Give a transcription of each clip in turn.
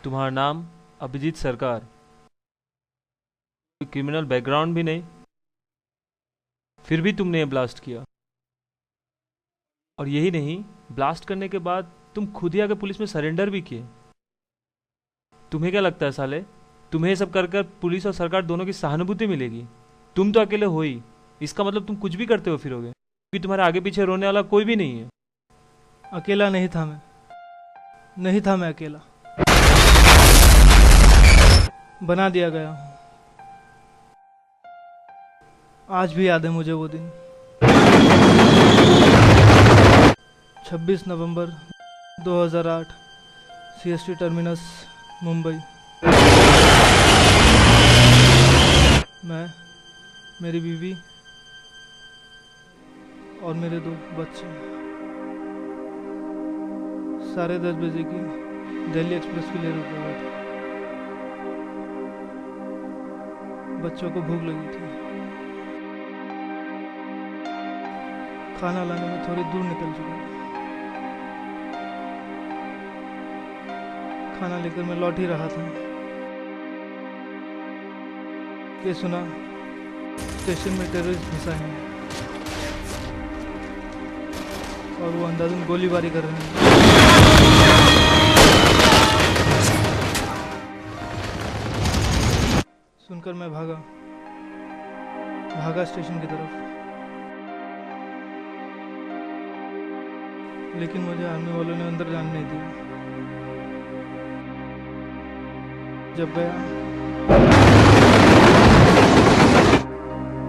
तुम्हारा नाम अभिजीत सरकार, कोई क्रिमिनल बैकग्राउंड भी नहीं, फिर भी तुमने ये ब्लास्ट किया। और यही नहीं, ब्लास्ट करने के बाद तुम खुद ही आके पुलिस में सरेंडर भी किए। तुम्हें क्या लगता है साले, तुम्हें ये सब कर कर पुलिस और सरकार दोनों की सहानुभूति मिलेगी? तुम तो अकेले हो ही, इसका मतलब तुम कुछ भी करते हो फिरोगे, क्योंकि तुम्हारे आगे पीछे रोने वाला कोई भी नहीं है। अकेला नहीं था मैं, नहीं था मैं अकेला, बना दिया गया हूं। आज भी याद है मुझे वो दिन, 26 नवंबर 2008, सीएसटी टर्मिनस, मुंबई। मैं, मेरी बीवी और मेरे 2 बच्चे 10:30 की दिल्ली एक्सप्रेस के लिए रुका हुआ था। बच्चों को भूख लगी थी, खाना लाने में थोड़ी दूर निकल चुका था। खाना लेकर मैं लौट ही रहा था कि सुना स्टेशन में टेररिस्ट घुसा है और वो अंधाधुंध गोलीबारी कर रहे हैं। सुनकर मैं भागा स्टेशन की तरफ, लेकिन मुझे आर्मी वालों ने अंदर जाने नहीं दिया। जब गया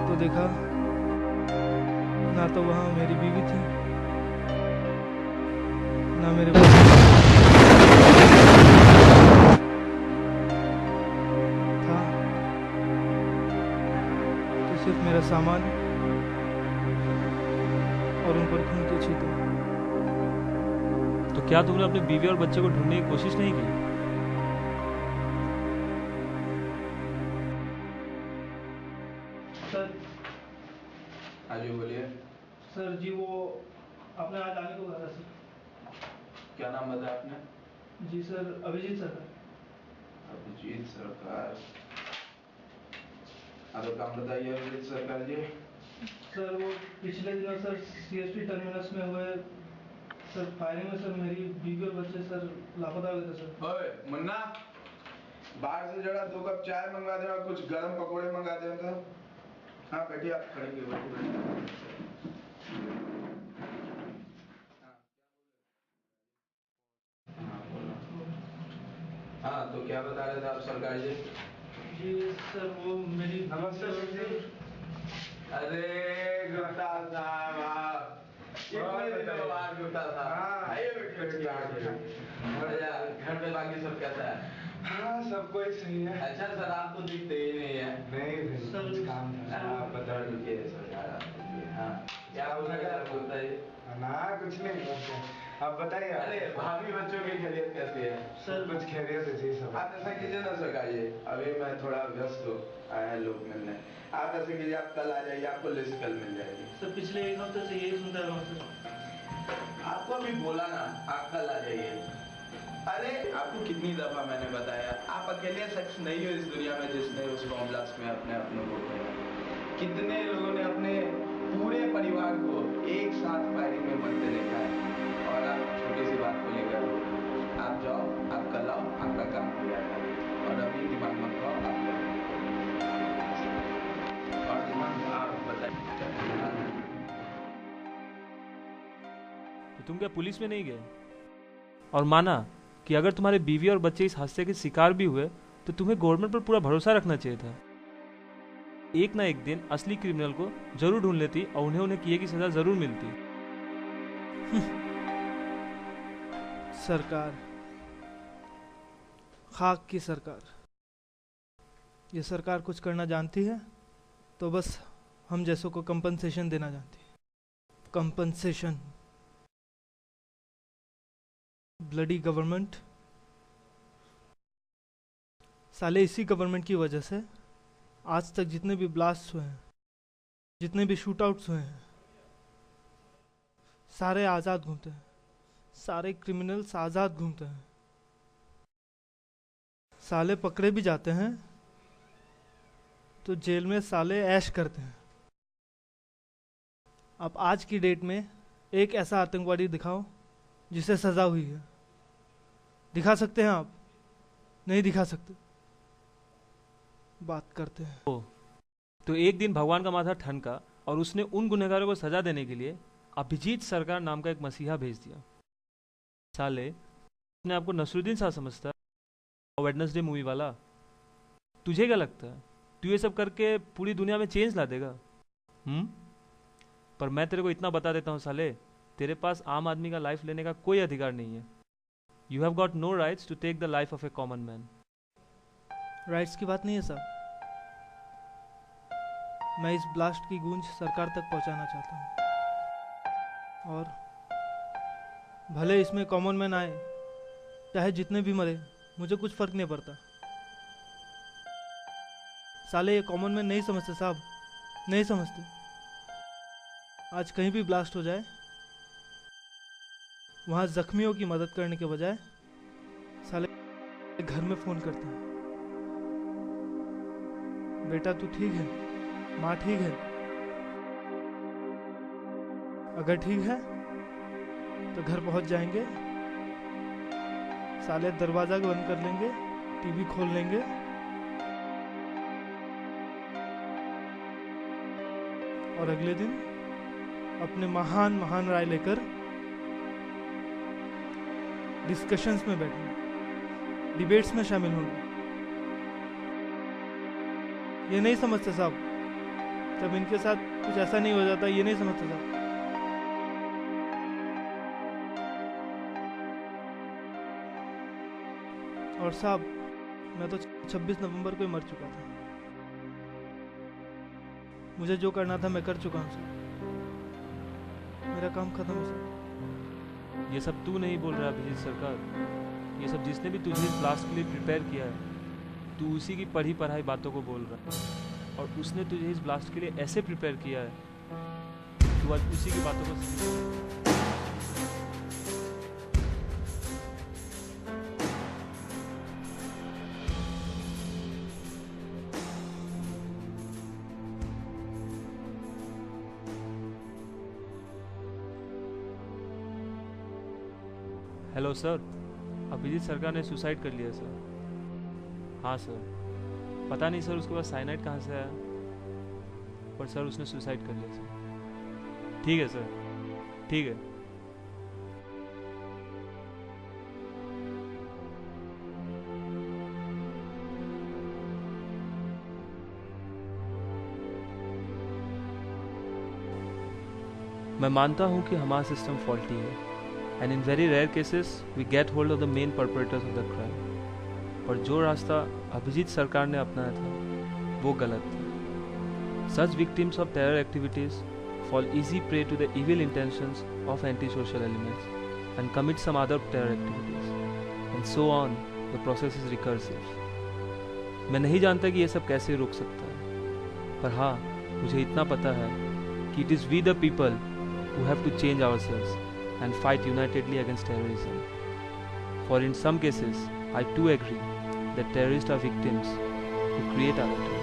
तो देखा ना तो वहां मेरी बीवी थी, ना मेरे बच्चे था, तो सिर्फ मेरा सामान और उन पर खून के छींटे। तो क्या तुमने अपने बीवी और बच्चे को ढूंढने की कोशिश नहीं की? सर, हाँ जी बोलिए। सर जी वो आपने आज आने को कहा था सर। क्या नाम बताया आपने? जी सर, अभिजीत सर। अभिजीत सरकार। हाँ तो काम बताइए अभिजीत सरकार जी। सर वो पिछले दिनों सर सीएसटी टर्मिनस में हुए सर फायरिंग में सर मेरी बीवी और बच्चे सर लापता हो गए थे सर। ओए मुन्ना, बाहर से जरा 2 कप चाय मंगा दे और कुछ गरम पकोड़े मंगा दे तो। हाँ बैठिए, आप खड़ेंगे बैठिए। हाँ तो क्या बता रहे थे आप सरकार जी? जी सर वो मेरी नमस्ते सर। अरे गुप्ता साहब, आप कितने दिनों बाद गुप्ता साहब आइए बैठिए। घर में बाकी सब कैसा है? हाँ सब कोई सही है। अच्छा सर, आप तो दिखते ही नहीं है। नहीं सर, कुछ काम था। आप बता दीजिए सरकार, आप दीजिए। हाँ क्या बोल रहे हैं आप बताइए। ना कुछ नहीं बस आप बताइए। अरे भाभी बच्चों की खैरियत कैसी है? सर कुछ खैरियत है जी सब। आप ऐसा कीजिए ना सरकार जी, अभी मैं थोड़ा व्यस्त हूँ, आए हैं लोग मिलने। आप ऐसे कीजिए, आप कल आ जाइए, आपको लिस्ट कल मिल जाएगी। सर पिछले 1 हफ्ते से यही सुनता रहा हूँ सर। आपको अभी बोला ना, आप कल आ जाइए। अरे आपको कितनी दफा मैंने बताया, आप अकेले शख्स नहीं हो इस दुनिया में जिसने उस बॉम्ब ब्लास्ट में अपने अपनों को खोया। कितने लोगों ने अपने पूरे परिवार को एक साथ फायरिंग में मरते देखा है, और आप छोटी सी बात को लेकर रो रहे हो। आप जाओ, आप कल आओ, आपका काम हो जाएगा। और अभी दिमाग मत खाओ, आप करो। और दिमाग आप बताइए। तो तुम क्या पुलिस में नहीं गए और माना कि अगर तुम्हारे बीवी और बच्चे इस हादसे के शिकार भी हुए तो तुम्हें गवर्नमेंट पर पूरा भरोसा रखना चाहिए था? एक ना एक दिन असली क्रिमिनल को जरूर ढूंढ लेती और उन्हें उन्हें किए की सजा जरूर मिलती। सरकार, खाक की सरकार, ये सरकार कुछ करना जानती है तो बस हम जैसों को कंपनसेशन देना जानती है। कंपनसेशन। Bloody government. साले इसी गवर्नमेंट की वजह से आज तक जितने भी ब्लास्ट हुए हैं, जितने भी शूट आउट्स हुए हैं, सारे आज़ाद घूमते हैं, सारे क्रिमिनल्स आज़ाद घूमते हैं। साले पकड़े भी जाते हैं तो जेल में साले ऐश करते हैं। आप आज की डेट में एक ऐसा आतंकवादी दिखाओ जिसे सजा हुई है। दिखा सकते हैं आप? नहीं दिखा सकते। बात करते हैं। तो एक दिन भगवान का माथा ठनका और उसने उन गुनहगारों को सजा देने के लिए अभिजीत सरकार नाम का एक मसीहा भेज दिया। साले अपने आपको नसरुद्दीन शाह समझता है, वेडनेसडे मूवी वाला। तुझे क्या लगता है तू ये सब करके पूरी दुनिया में चेंज ला देगा? पर मैं तेरे को इतना बता देता हूँ साले, तेरे पास आम आदमी का लाइफ लेने का कोई अधिकार नहीं है। You have got no rights to take the life of a common man. Rights की बात नहीं है साहब। मैं इस ब्लास्ट की गूंज सरकार तक पहुंचाना चाहता हूं, और भले इसमें कॉमन मैन आए, चाहे जितने भी मरे, मुझे कुछ फर्क नहीं पड़ता। साले ये कॉमन मैन नहीं समझते साहब, नहीं समझते। आज कहीं भी ब्लास्ट हो जाए, वहां जख्मियों की मदद करने के बजाय साले घर में फोन करते हैं, बेटा तू ठीक है, माँ ठीक है? अगर ठीक है तो घर पहुंच जाएंगे, साले दरवाजा बंद कर लेंगे, टीवी खोल लेंगे और अगले दिन अपने महान महान राय लेकर डिस्कशंस में बैठेंगे, डिबेट्स में शामिल होंगे। ये नहीं समझते साहब, जब इनके साथ कुछ ऐसा नहीं हो जाता, ये नहीं समझते साहब। और साहब मैं तो 26 नवंबर को ही मर चुका था। मुझे जो करना था मैं कर चुका हूँ सर, मेरा काम खत्म है सर। ये सब तू नहीं बोल रहा अभिजीत सरकार, ये सब जिसने भी तुझे इस ब्लास्ट के लिए प्रिपेयर किया है, तू उसी की पढ़ी पढ़ाई बातों को बोल रहा है। और उसने तुझे इस ब्लास्ट के लिए ऐसे प्रिपेयर किया है, तू आज उसी की बातों को। हेलो सर, अभिजीत सरकार ने सुसाइड कर लिया सर। हाँ सर, पता नहीं सर उसके पास साइनाइड कहाँ से आया, पर सर उसने सुसाइड कर लिया सर। ठीक है सर, ठीक है। मैं मानता हूँ कि हमारा सिस्टम फॉल्टी है, and in very rare cases we get hold of the main perpetrators of the crime. पर जो रास्ता अभिजीत सरकार ने अपनाया था वो गलत था। Such victims of terror activities fall easy prey to the evil intentions of anti-social elements and commit some other terror activities, and so on. The process is recursive. मैं नहीं जानता कि ये सब कैसे रुक सकता है, पर हाँ मुझे इतना पता है कि it is we the people who have to change ourselves and fight unitedly against terrorism. For in some cases, I too agree that terrorists are victims who create other terrorists.